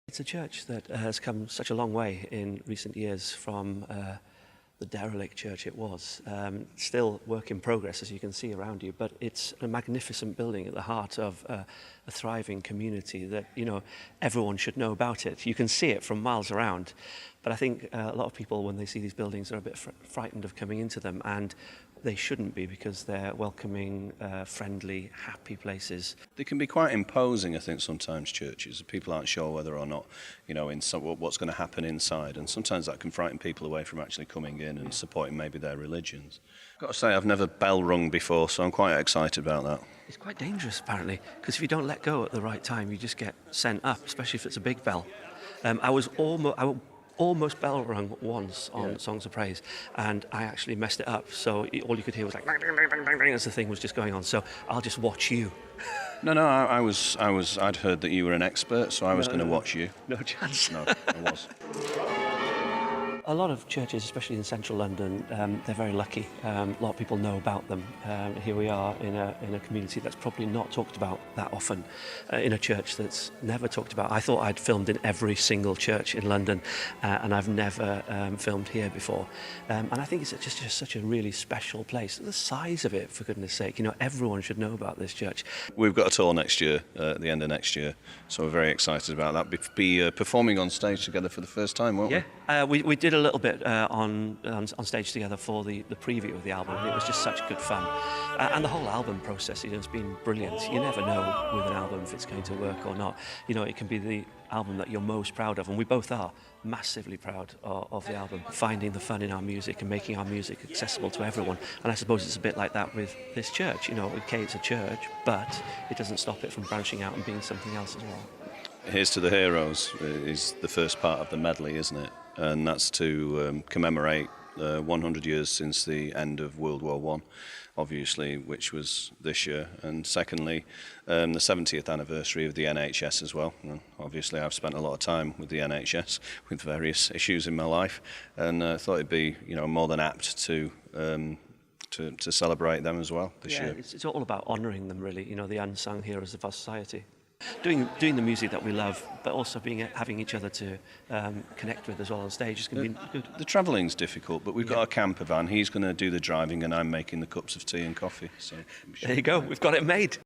It's a church that has come such a long way in recent years from the derelict church it was. Still work in progress, as you can see around you, but it's a magnificent building at the heart of a thriving community that, everyone should know about it. You can see it from miles around, but I think a lot of people, when they see these buildings, are a bit frightened of coming into them, and they shouldn't be, because they're welcoming, friendly, happy places. They can be quite imposing, I think, sometimes, churches. People aren't sure whether or not, what's going to happen inside, and sometimes that can frighten people away from actually coming in and supporting maybe their religions. I've got to say, I've never bell rung before, so I'm quite excited about that. It's quite dangerous, apparently, because if you don't let go at the right time, you just get sent up, especially if it's a big bell. I almost bell rung once on Songs of Praise, and I actually messed it up, so all you could hear was like bang, bang, bang, bang, bang, bang, as the thing was just going on. So I'll just watch you. No, I'd heard that you were an expert, so I was going to watch you. No chance. No, I was. A lot of churches, especially in central London, they're very lucky. A lot of people know about them. Here we are in a community that's probably not talked about that often, in a church that's never talked about. I thought I'd filmed in every single church in London, and I've never filmed here before. And I think it's just such a really special place. The size of it, for goodness sake, everyone should know about this church. We've got a tour next year, at the end of next year, so we're very excited about that. Be performing on stage together for the first time, won't we? Yeah, we did a little bit on stage together for the preview of the album, and it was just such good fun. And the whole album process has been brilliant. You never know with an album if it's going to work or not. It can be the album that you're most proud of, and we both are massively proud of the album. Finding the fun in our music and making our music accessible to everyone. And I suppose it's a bit like that with this church. Okay, it's a church, but it doesn't stop it from branching out and being something else as well. Here's to the Heroes is the first part of the medley, isn't it? And that's to commemorate 100 years since the end of World War I, obviously, which was this year. And secondly, the 70th anniversary of the NHS as well. And obviously, I've spent a lot of time with the NHS with various issues in my life, and I thought it'd be, more than apt to celebrate them as well this year. It's all about honouring them, really. The unsung heroes of our society. Doing the music that we love, but also having each other to connect with as well on stage is going to be good. The travelling's difficult, but we've got a camper van. He's going to do the driving, and I'm making the cups of tea and coffee. So there you go. We've got it made.